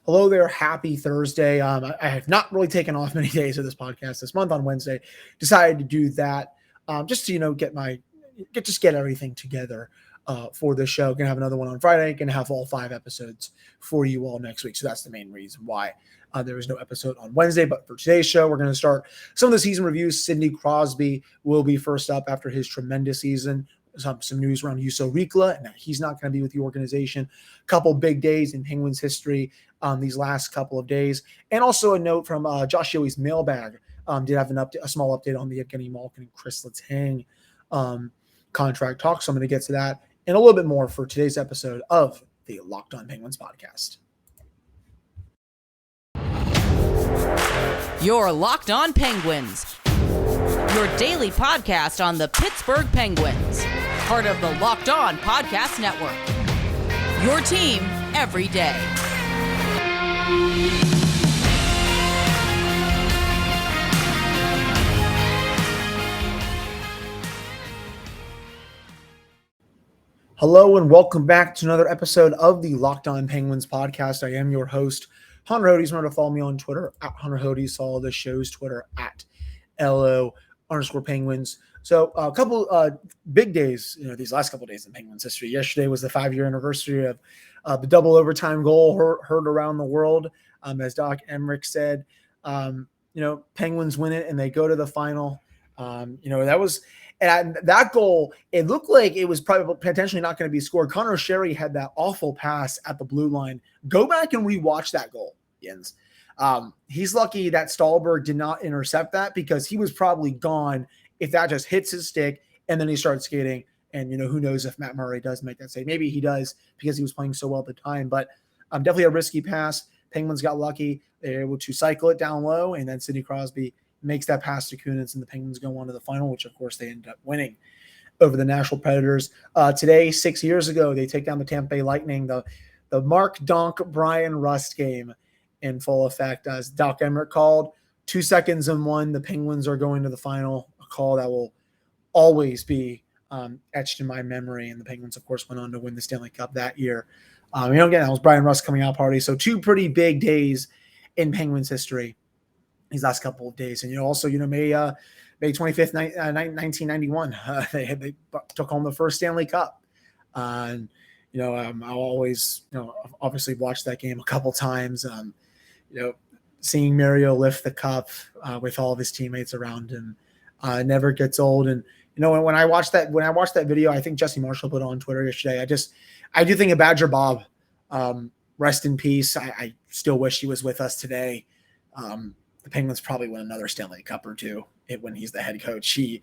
Hello there. Happy Thursday. I have not really taken off many days of this podcast this month. On Wednesday, decided to do that just to get everything together for the show. Gonna have another one on Friday. Gonna have all 5 episodes for you all next week. So that's the main reason why there was no episode on Wednesday. But for today's show, we're going to start some of the season reviews. Sidney Crosby will be first up after his tremendous season. Some news around Juuso Riikola, and he's not going to be with the organization. A couple big days in Penguins history these last couple of days. And also a note from Josh Yohe's mailbag. Did have a small update on the Evgeni, Malkin and Kris Letang contract talk. So I'm going to get to that and a little bit more for today's episode of the Locked On Penguins podcast. You're Locked On Penguins, your daily podcast on the Pittsburgh Penguins, part of the Locked On Podcast Network, your team every day. Hello and welcome back to another episode of the Locked On Penguins podcast. I am your host, Hunter Hodes. Remember to follow me on Twitter at Hunter Hodes. Follow the show's Twitter at LO_Penguins. So a couple big days, these last couple of days in Penguins history. Yesterday was the 5-year anniversary of the double overtime goal heard around the world. As Doc Emmerich said, Penguins win it and they go to the final. That goal, it looked like it was probably potentially not going to be scored. Connor Sherry had that awful pass at the blue line. Go back and rewatch that goal, Jens. He's lucky that Stahlberg did not intercept that because he was probably gone if that just hits his stick and then he starts skating. And, who knows if Matt Murray does make that save. Maybe he does because he was playing so well at the time. But definitely a risky pass. Penguins got lucky. They were able to cycle it down low, and then Sidney Crosby makes that pass to Kunitz, and the Penguins go on to the final, which, of course, they end up winning over the Nashville Predators. Today, 6 years ago, they take down the Tampa Bay Lightning, the Mark Donk Brian Rust game in full effect. As Doc Emmerich called, 2 seconds and 1, the Penguins are going to the final, a call that will always be etched in my memory, and the Penguins, of course, went on to win the Stanley Cup that year. Again, that was Brian Rust coming out party. So 2 pretty big days in Penguins history these last couple of days. And, also, May 25th, 1991, they took home the first Stanley Cup. And, I'll always, obviously watch that game a couple times. Seeing Mario lift the cup with all of his teammates around him never gets old. And, when I watched that video, I think Jesse Marshall put it on Twitter yesterday. I do think of Badger Bob. Rest in peace. I still wish he was with us today. The Penguins probably win another Stanley Cup or 2 when he's the head coach. He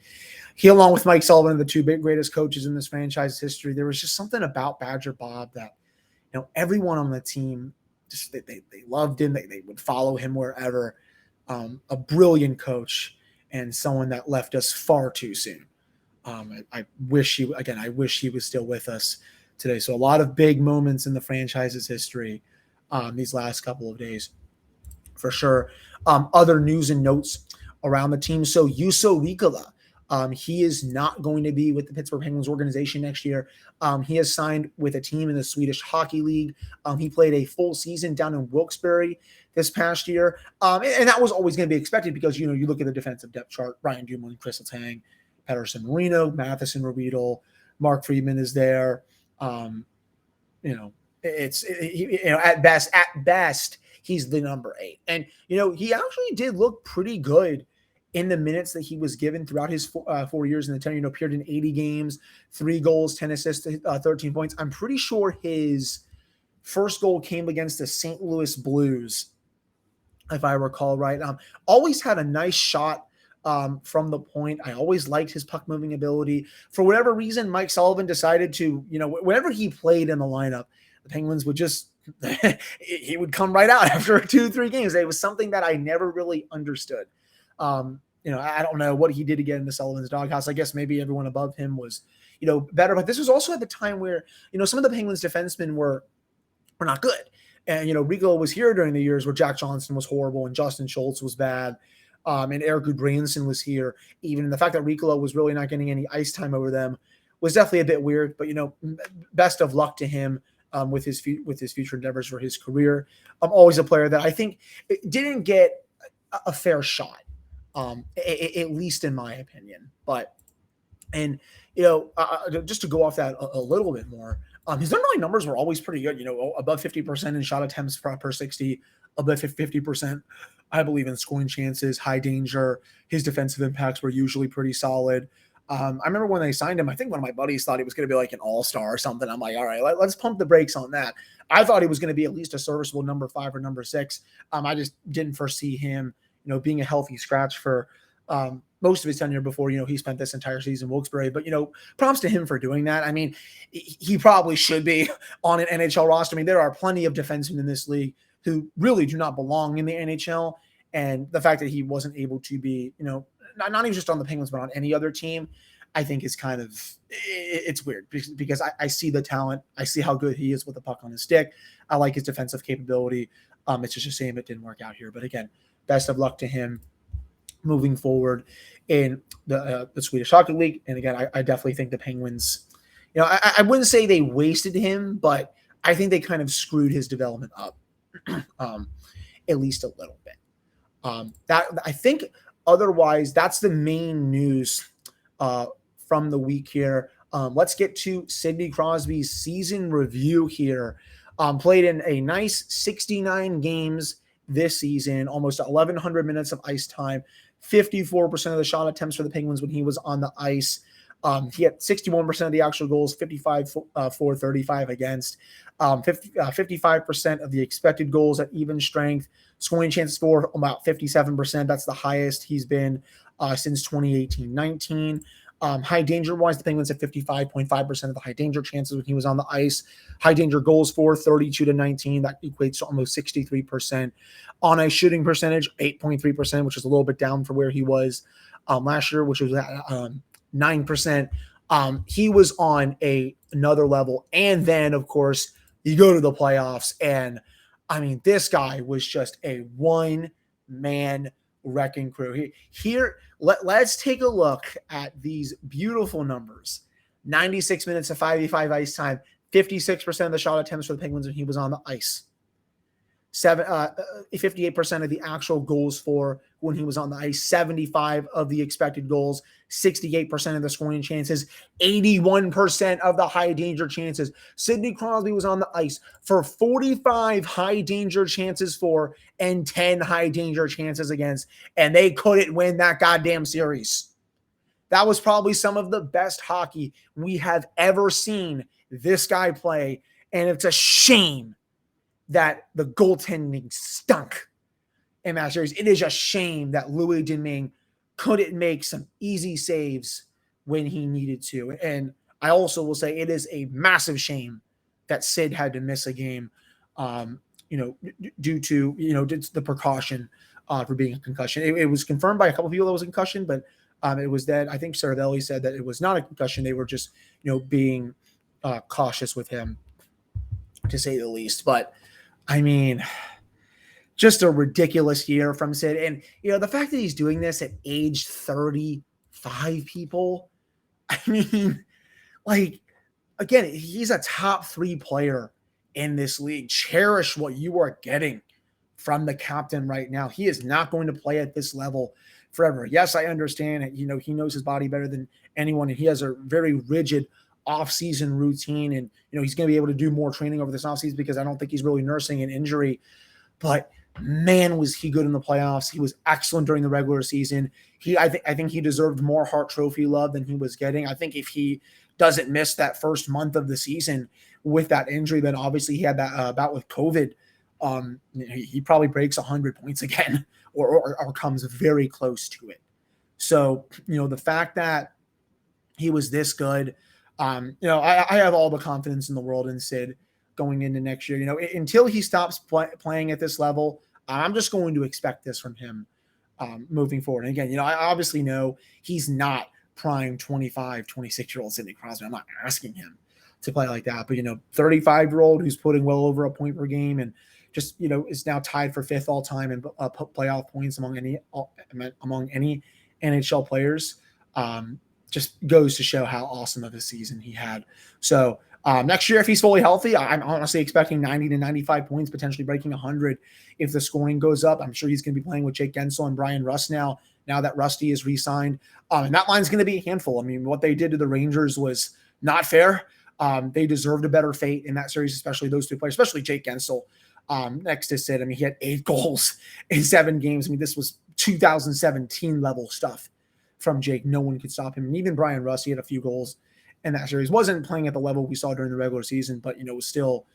along with Mike Sullivan, the 2 greatest coaches in this franchise's history. There was just something about Badger Bob that, everyone on the team just they loved him. They would follow him wherever. A brilliant coach and someone that left us far too soon. I wish he was still with us today. So a lot of big moments in the franchise's history these last couple of days, for sure. Other news and notes around the team. So Juuso Riikola, he is not going to be with the Pittsburgh Penguins organization next year. He has signed with a team in the Swedish Hockey League. He played a full season down in Wilkes-Barre this past year. And that was always going to be expected because, you look at the defensive depth chart, Ryan Dumoulin, Kris Letang, Pettersson Marino, Matheson Ruedel, Mark Friedman is there. At best, he's the number 8. And, he actually did look pretty good in the minutes that he was given throughout his 4 years in the tenure. Appeared in 80 games, 3 goals, 10 assists, 13 points. I'm pretty sure his first goal came against the St. Louis Blues, if I recall right. Always had a nice shot from the point. I always liked his puck moving ability. For whatever reason, Mike Sullivan decided to, whenever he played in the lineup, the Penguins would just, he would come right out after 2-3 games. It was something that I never really understood. I don't know what he did to get into Sullivan's doghouse. I guess maybe everyone above him was, better. But this was also at the time where, some of the Penguins defensemen were not good. And, Riikola was here during the years where Jack Johnson was horrible and Justin Schultz was bad. And Eric Gudbranson was here. Even the fact that Riikola was really not getting any ice time over them was definitely a bit weird. But, best of luck to him with his future endeavors for his career. Always a player that I think didn't get a fair shot, at least in my opinion. But just to go off that a little bit more, his underlying numbers were always pretty good. Above 50% in shot attempts per 60, above 50%, I believe, in scoring chances, high danger. His defensive impacts were usually pretty solid. I remember when they signed him, I think one of my buddies thought he was going to be like an all-star or something. I'm like, all right, let's pump the brakes on that. I thought he was going to be at least a serviceable number 5 or number 6. I just didn't foresee him, being a healthy scratch for most of his tenure before, he spent this entire season in Wilkes-Barre. But, props to him for doing that. I mean, he probably should be on an NHL roster. I mean, there are plenty of defensemen in this league who really do not belong in the NHL. And the fact that he wasn't able to be, not even just on the Penguins, but on any other team, I think is kind of, it's weird because I see the talent. I see how good he is with the puck on his stick. I like his defensive capability. It's just a shame it didn't work out here. But again, best of luck to him moving forward in the Swedish Hockey League. And again, I definitely think the Penguins, I wouldn't say they wasted him, but I think they kind of screwed his development up at least a little bit. That I think otherwise, that's the main news from the week here. Let's get to Sidney Crosby's season review here. Played in a nice 69 games this season, almost 1,100 minutes of ice time, 54% of the shot attempts for the Penguins when he was on the ice. He had 61% of the actual goals, 55 for 35 against, 55% of the expected goals at even strength, scoring chances for about 57%. That's the highest he's been since 2018-19. High danger wise, the Penguins had 55.5% of the high danger chances when he was on the ice. High danger goals for 32-19. That equates to almost 63%. On ice shooting percentage, 8.3%, which is a little bit down from where he was last year, which was at 9%. He was on another level. And then, of course, you go to the playoffs, and I mean, this guy was just a one-man wrecking crew. Let's take a look at these beautiful numbers. 96 minutes of 5v5 ice time, 56% of the shot attempts for the Penguins when he was on the ice. 58% of the actual goals for when he was on the ice, 75 of the expected goals, 68% of the scoring chances, 81% of the high danger chances. Sidney Crosby was on the ice for 45 high danger chances for and 10 high danger chances against, and they couldn't win that goddamn series. That was probably some of the best hockey we have ever seen this guy play, and it's a shame that the goaltending stunk in that series. It is a shame that Louis Domingue couldn't make some easy saves when he needed to. And I also will say it is a massive shame that Sid had to miss a game, due to the precaution for being a concussion. It was confirmed by a couple of people that was a concussion, but it was that I think Saravelli said that it was not a concussion. They were just being cautious with him, to say the least. But I mean, just a ridiculous year from Sid. And, the fact that he's doing this at age 35, people, I mean, again, he's a top 3 player in this league. Cherish what you are getting from the captain right now. He is not going to play at this level forever. Yes, I understand it. He knows his body better than anyone, and he has a very rigid off-season routine, and he's going to be able to do more training over this off-season because I don't think he's really nursing an injury. But man, was he good in the playoffs. He was excellent during the regular season. I think he deserved more Hart Trophy love than he was getting. I think if he doesn't miss that first month of the season with that injury, then obviously he had that bout with COVID. He probably breaks 100 points again or comes very close to it. So, the fact that he was this good, I have all the confidence in the world in Sid going into next year. Until he stops playing at this level, I'm just going to expect this from him moving forward. And again, I obviously know he's not prime 25, 26-year-old Sidney Crosby. I'm not asking him to play like that. But, 35-year-old who's putting well over a point per game and just, is now tied for 5th all-time in playoff points among any NHL players. Just goes to show how awesome of a season he had. So Next year, if he's fully healthy, I'm honestly expecting 90 to 95 points, potentially breaking 100 if the scoring goes up. I'm sure he's going to be playing with Jake Gensel and Brian Rust now that Rusty is re-signed. And that line's going to be a handful. I mean, what they did to the Rangers was not fair. They deserved a better fate in that series, especially those two players, especially Jake Gensel next to Sid. I mean, he had 8 goals in 7 games. I mean, this was 2017 level stuff from Jake. No one could stop him. And even Brian Rust, he had a few goals in that series. Wasn't playing at the level we saw during the regular season, but, was still,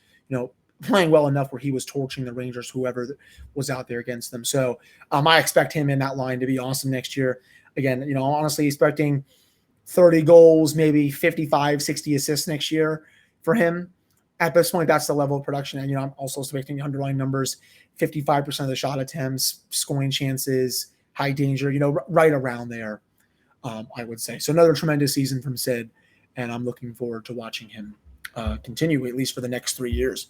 playing well enough where he was torching the Rangers, whoever was out there against them. So I expect him in that line to be awesome next year. Again, honestly expecting 30 goals, maybe 55, 60 assists next year for him. At this point, that's the level of production. And, I'm also expecting the underlying numbers, 55% of the shot attempts, scoring chances, high danger, right around there, I would say. So another tremendous season from Sid, and I'm looking forward to watching him continue, at least for the next 3 years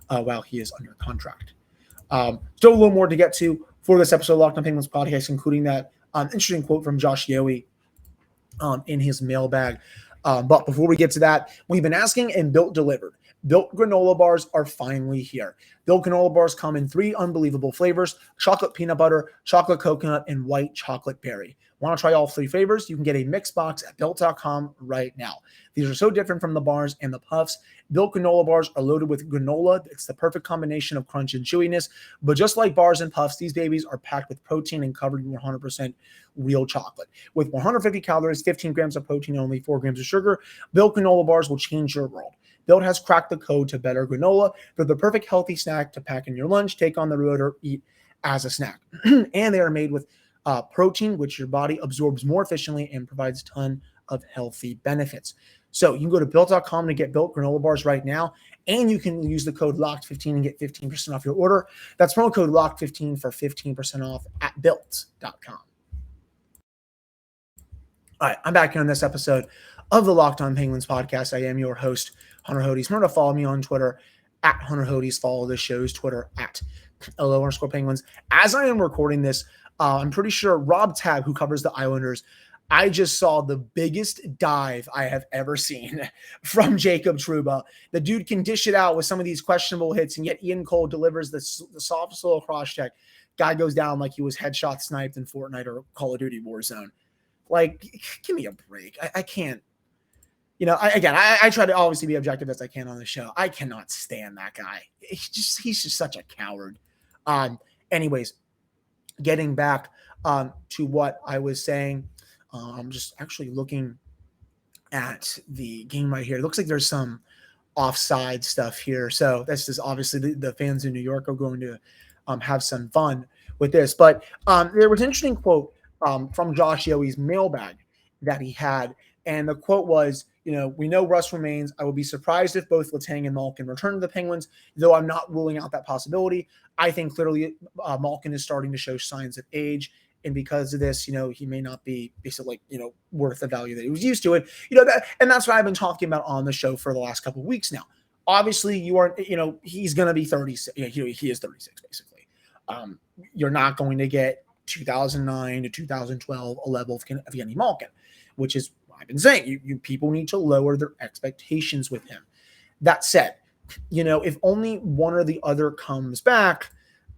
while he is under contract. Still a little more to get to for this episode of Locked On Penguins podcast, including that interesting quote from Josh Yohe in his mailbag. But before we get to that, we've been asking and Built delivered. Built granola bars are finally here. Built granola bars come in 3 unbelievable flavors: chocolate peanut butter, chocolate coconut, and white chocolate berry. Want to try all 3 flavors? You can get a mixed box at Built.com right now. These are so different from the bars and the puffs. Built granola bars are loaded with granola. It's the perfect combination of crunch and chewiness. But just like bars and puffs, these babies are packed with protein and covered in 100% real chocolate. With 150 calories, 15 grams of protein, and only 4 grams of sugar, Built granola bars will change your world. Built has cracked the code to better granola. They're the perfect healthy snack to pack in your lunch, take on the road, or eat as a snack. And they are made with protein, which your body absorbs more efficiently and provides a ton of healthy benefits. So you can go to Built.com to get Built granola bars right now, and you can use the code LOCKED15 and get 15% off your order. That's promo code LOCKED15 for 15% off at Built.com. All right, I'm back here on this episode of the Locked On Penguins podcast. I am your host, Hunter Hodes. Remember to follow me on Twitter at Hunter Hodes. Follow the show's Twitter at @LO_Penguins. As I am recording this, I'm pretty sure Rob Tab, who covers the Islanders, I just saw the biggest dive I have ever seen from Jacob Trouba. The dude can dish it out with some of these questionable hits, and yet Ian Cole delivers the softest little cross check. Guy goes down like he was headshot sniped in Fortnite or Call of Duty Warzone. Like, give me a break. I can't. I try to obviously be objective as I can on the show. I cannot stand that guy. He's just such a coward. Anyways, getting back to what I was saying, I'm just actually looking at the game right here. It looks like there's some offside stuff here. So this is obviously the fans in New York are going to have some fun with this. But there was an interesting quote from Josh Yohe's mailbag that he had. And the quote was, we know Russ remains. I will be surprised if both Letang and Malkin return to the Penguins, though I'm not ruling out that possibility. I think clearly Malkin is starting to show signs of age. And because of this, he may not be basically, worth the value that he was used to. And, and that's what I've been talking about on the show for the last couple of weeks now. Obviously, you aren't, he's going to be 36. He is 36, basically. You're not going to get 2009 to 2012 a level of Evgeni Malkin, which is what I've been saying. You people need to lower their expectations with him. That said, if only one or the other comes back,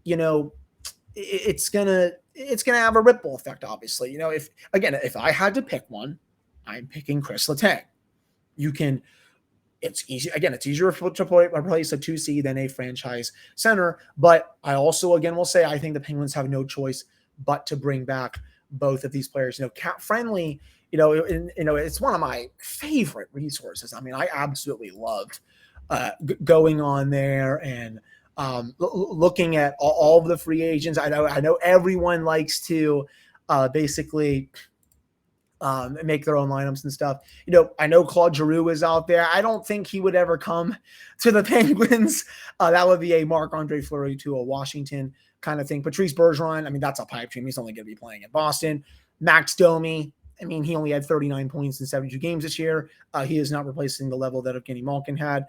it's gonna have a ripple effect. Obviously, if I had to pick one, I'm picking Kris Letang. It's easy. Again, it's easier to replace a 2C than a franchise center. But I also, again, will say I think the Penguins have no choice but to bring back both of these players. Cap friendly. It's one of my favorite resources. I mean, I absolutely loved going on there and looking at all of the free agents. I know everyone likes to basically make their own lineups and stuff. I know Claude Giroux is out there. I don't think he would ever come to the Penguins. That would be a Marc-Andre Fleury to a Washington kind of thing. Patrice Bergeron, I mean, that's a pipe dream. He's only going to be playing in Boston. Max Domi, I mean, he only had 39 points in 72 games this year. He is not replacing the level that Evgeni Malkin had.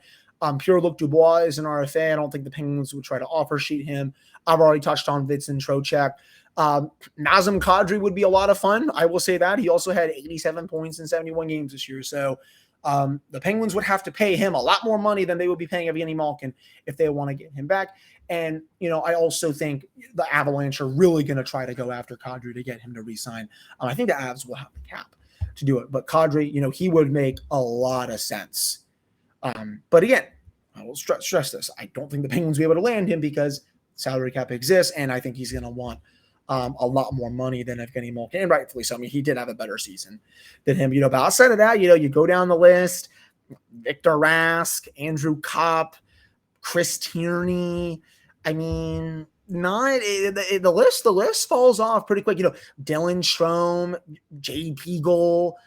Pierre-Luc Dubois is an RFA. I don't think the Penguins would try to offer sheet him. I've already touched on Vincent Trocheck. Nazem Kadri would be a lot of fun. I will say that. He also had 87 points in 71 games this year. So The Penguins would have to pay him a lot more money than they would be paying Evgeni Malkin if they want to get him back. And, I also think the Avalanche are really going to try to go after Kadri to get him to re-sign. I think the Avs will have the cap to do it. But Kadri, he would make a lot of sense. But again, I will stress this. I don't think the Penguins will be able to land him because salary cap exists, and I think he's going to want a lot more money than Evgeni Malkin, and rightfully so. I mean, he did have a better season than him, but outside of that, you go down the list, Victor Rask, Andrew Kopp, Chris Tierney. I mean, the list falls off pretty quick. Dylan Strome, J.P. Goal,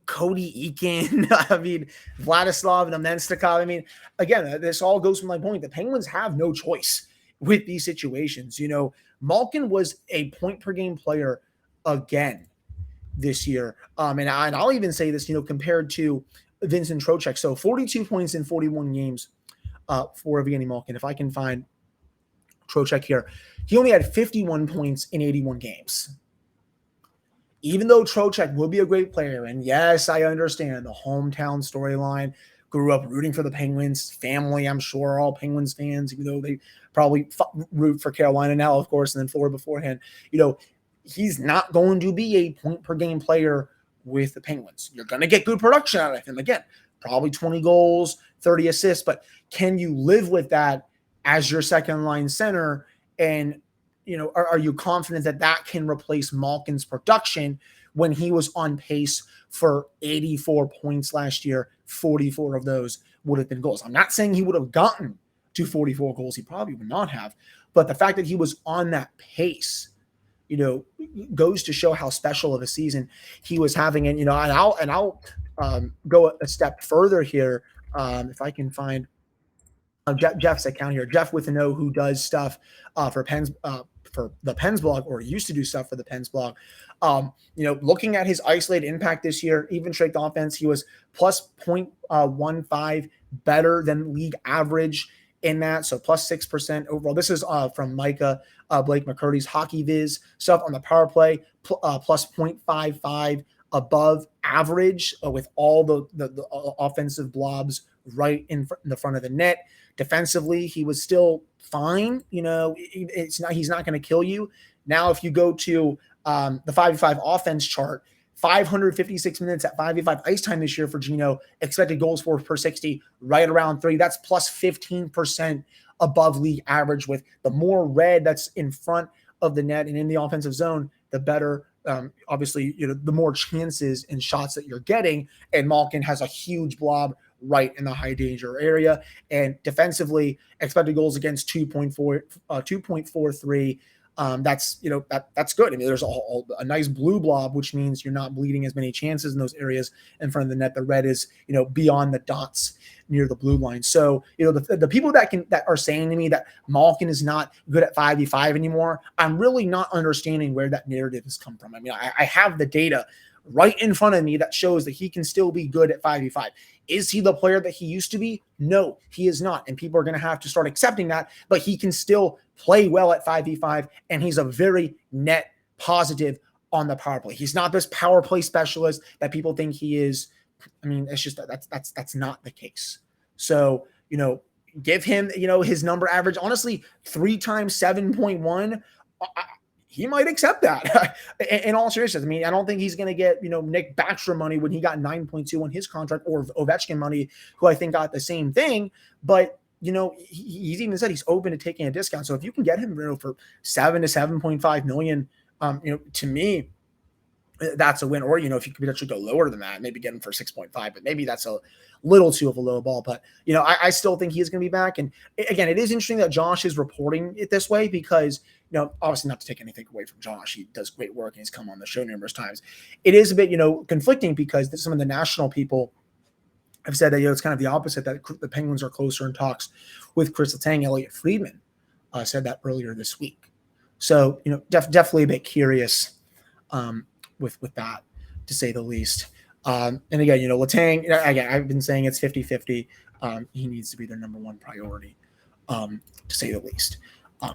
Cody Eakin, I mean, Vladislav Namestnikov. I mean, again, this all goes from my point. The Penguins have no choice with these situations. Malkin was a point per game player again this year. And I'll even say this, compared to Vincent Trocheck. So 42 points in 41 games for Evgeni Malkin. If I can find Trocheck here, he only had 51 points in 81 games. Even though Trocheck will be a great player, and yes, I understand the hometown storyline, grew up rooting for the Penguins, family, I'm sure, all Penguins fans, even though they probably root for Carolina now, of course, and then Florida beforehand. He's not going to be a point-per-game player with the Penguins. You're going to get good production out of him. Again, probably 20 goals, 30 assists, but can you live with that as your second-line center? And, are you confident that that can replace Malkin's production when he was on pace for 84 points last year? 44 of those would have been goals. I'm not saying he would have gotten to 44 goals. He probably would not have. But the fact that he was on that pace, goes to show how special of a season he was having. And, I'll go a step further here. If I can find Jeff's account here, Jeff with an O, who does stuff for the Pens blog, or used to do stuff for the Pens blog. Looking at his isolated impact this year, even strength offense, he was plus 0.15 better than league average in that. So plus 6% overall. This is from Micah Blake McCurdy's Hockey Viz stuff on the power play, plus 0.55 above average with all the offensive blobs right in the front of the net. Defensively, he was still fine. He's not going to kill you. Now, if you go to the 5v5 offense chart, 556 minutes at 5v5 ice time this year for Gino, expected goals for per 60, right around 3. That's plus 15% above league average. With the more red that's in front of the net and in the offensive zone, the better. Obviously, the more chances and shots that you're getting. And Malkin has a huge blob right in the high danger area. And defensively, expected goals against 2.43. That's good. I mean, there's a nice blue blob, which means you're not bleeding as many chances in those areas in front of the net. The red is, beyond the dots near the blue line. So, the people that are saying to me that Malkin is not good at 5v5 anymore, I'm really not understanding where that narrative has come from. I mean, I have the data right in front of me that shows that he can still be good at 5v5. Is he the player that he used to be? No, he is not. And people are going to have to start accepting that, but he can still play well at 5v5, and he's a very net positive on the power play. He's not this power play specialist that people think he is. I mean, it's just that's not the case. So, give him, his number average, honestly, 3 times 7.1. He might accept that in all seriousness. I mean, I don't think he's going to get, Nick Backstrom money when he got 9.2 on his contract, or Ovechkin money, who I think got the same thing. But, he's even said he's open to taking a discount. So if you can get him for 7 to 7.5 million, to me, that's a win. Or, if you could actually go lower than that, maybe get him for 6.5, but maybe that's a little too of a low ball. But, I still think he's going to be back. And again, it is interesting that Josh is reporting it this way because, obviously not to take anything away from Josh. He does great work and he's come on the show numerous times. It is a bit, conflicting because some of the national people have said that, it's kind of the opposite, that the Penguins are closer in talks with Kris Letang. Elliot Friedman said that earlier this week. So, definitely a bit curious with that, to say the least. And again, Letang, again, I've been saying it's 50-50. He needs to be their number one priority, to say the least.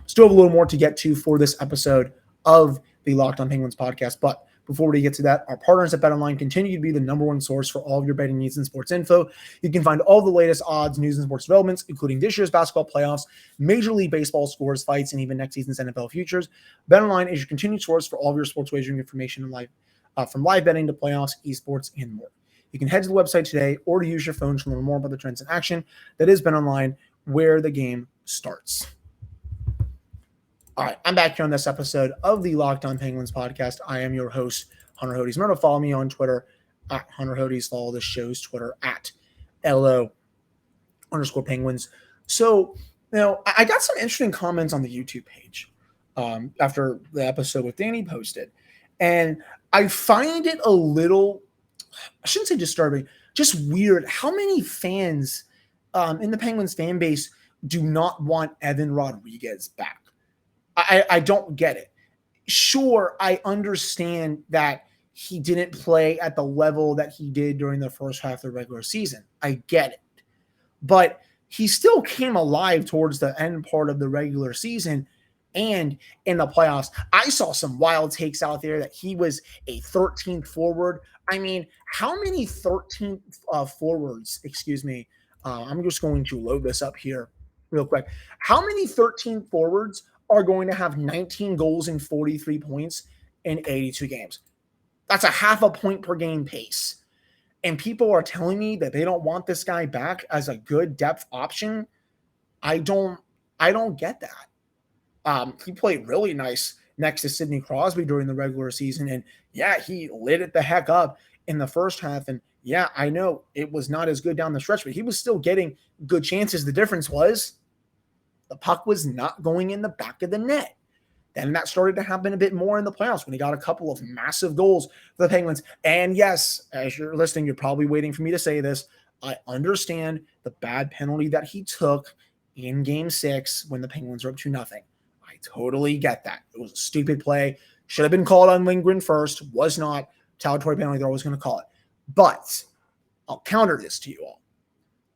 Still have a little more to get to for this episode of the Locked On Penguins podcast, but before we get to that, our partners at BetOnline continue to be the number one source for all of your betting needs and sports info. You can find all the latest odds, news, and sports developments, including this year's basketball playoffs, Major League Baseball scores, fights, and even next season's NFL futures. BetOnline is your continued source for all of your sports wagering information and from live betting to playoffs, esports, and more. You can head to the website today or to use your phone to learn more about the trends in action. That is BetOnline, where the game starts. All right, I'm back here on this episode of the Locked On Penguins podcast. I am your host, Hunter Hodes. Remember to follow me on Twitter at Hunter Hodes. Follow the show's Twitter at LO_Penguins. So, I got some interesting comments on the YouTube page after the episode with Danny posted. And I find it a little, I shouldn't say disturbing, just weird how many fans in the Penguins fan base do not want Evan Rodrigues back. I don't get it. Sure, I understand that he didn't play at the level that he did during the first half of the regular season. I get it. But he still came alive towards the end part of the regular season and in the playoffs. I saw some wild takes out there that he was a 13th forward. I mean, how many 13th forwards, I'm just going to load this up here real quick. How many 13th forwards are going to have 19 goals and 43 points in 82 games? That's a half a point per game pace. And people are telling me that they don't want this guy back as a good depth option. I don't get that. He played really nice next to Sidney Crosby during the regular season. And yeah, he lit it the heck up in the first half. And yeah, I know it was not as good down the stretch, but he was still getting good chances. The difference was the puck was not going in the back of the net. Then that started to happen a bit more in the playoffs when he got a couple of massive goals for the Penguins. And yes, as you're listening, you're probably waiting for me to say this. I understand the bad penalty that he took in Game 6 when the Penguins were up 2-0. I totally get that. It was a stupid play. Should have been called on Lindgren first. Was not. Retaliatory penalty, they're always going to call it. But I'll counter this to you all.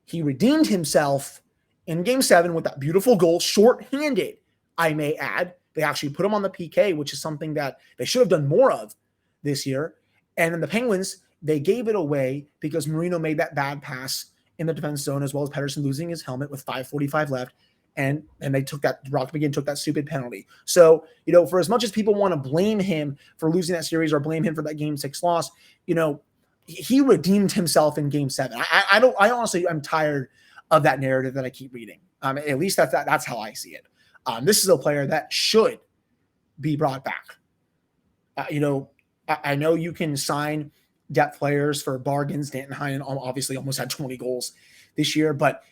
He redeemed himself in Game 7 with that beautiful goal, shorthanded, I may add. They actually put him on the PK, which is something that they should have done more of this year. And then the Penguins, they gave it away because Marino made that bad pass in the defense zone, as well as Pettersson losing his helmet with 5:45 left. And they took that, Rock McGinn took that stupid penalty. So, for as much as people want to blame him for losing that series or blame him for that Game 6 loss, he redeemed himself in Game 7. I honestly, I'm tired of that narrative that I keep reading. At least that's how I see it. This is a player that should be brought back. I know you can sign depth players for bargains. Danton Heinen obviously almost had 20 goals this year, but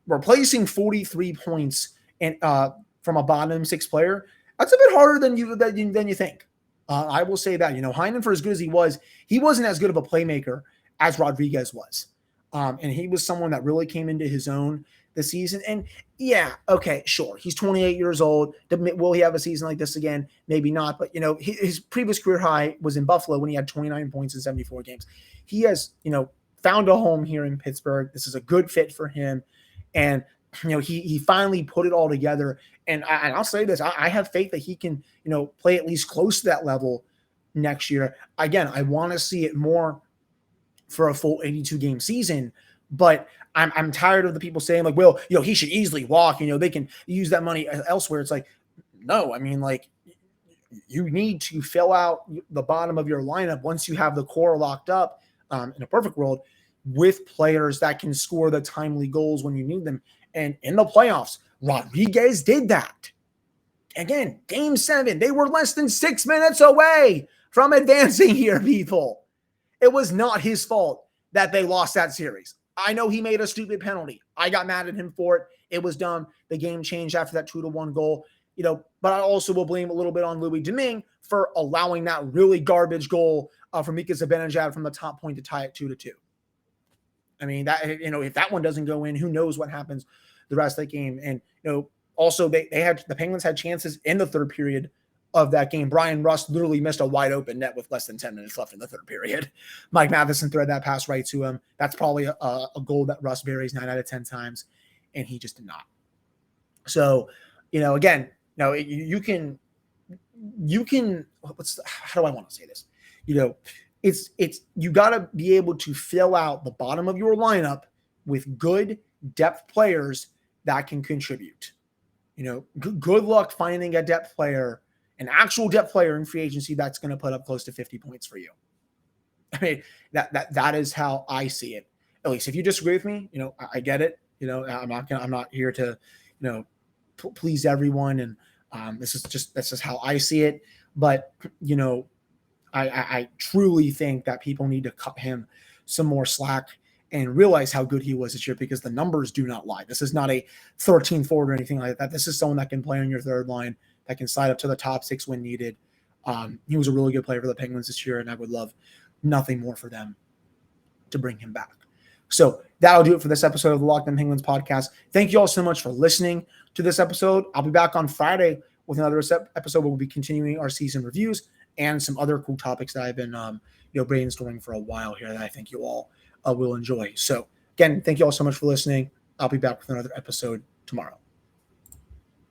replacing 43 points and from a bottom six player, that's a bit harder than you think. I will say that Heinen, for as good as he wasn't as good of a playmaker as Rodrigues was, and he was someone that really came into his own this season. And yeah, okay, sure, he's 28 years old. Will he have a season like this again? Maybe not. But his previous career high was in Buffalo when he had 29 points in 74 games. He has found a home here in Pittsburgh. This is a good fit for him, and he finally put it all together. And I'll say this: I have faith that he can play at least close to that level next year. Again, I want to see it more for a full 82 game season, but I'm tired of the people saying like, well, he should easily walk. They can use that money elsewhere. It's like, no, I mean, like, you need to fill out the bottom of your lineup once you have the core locked up in a perfect world with players that can score the timely goals when you need them. And in the playoffs, Rodrigues did that. Again, Game 7, they were less than 6 minutes away from advancing here, people. It was not his fault that they lost that series. I know he made a stupid penalty. I got mad at him for it. It was dumb. The game changed after that 2-1 goal. But I also will blame a little bit on Louis Domingue for allowing that really garbage goal from Mika Zibanejad from the top point to tie it 2-2. I mean, that if that one doesn't go in, who knows what happens the rest of the game. And also the Penguins had chances in the third period of that game. Brian Rust literally missed a wide open net with less than 10 minutes left in the third period. Mike Matheson threaded that pass right to him. That's probably a goal that Rust buries 9 out of 10 times, and he just did not. So, again, you can how do I want to say this? it's you got to be able to fill out the bottom of your lineup with good depth players that can contribute. Good luck finding a depth player, an actual depth player in free agency that's going to put up close to 50 points for you. I mean, that is how I see it. At least if you disagree with me, I get it. I'm not here to, please everyone. And this is how I see it. But, I truly think that people need to cut him some more slack and realize how good he was this year, because the numbers do not lie. This is not a 13 forward or anything like that. This is someone that can play on your third line, that can slide up to the top six when needed. He was a really good player for the Penguins this year, and I would love nothing more for them to bring him back. So that'll do it for this episode of the Locked On Penguins podcast. Thank you all so much for listening to this episode. I'll be back on Friday with another episode where we'll be continuing our season reviews and some other cool topics that I've been brainstorming for a while here that I think you all will enjoy. So again, thank you all so much for listening. I'll be back with another episode tomorrow.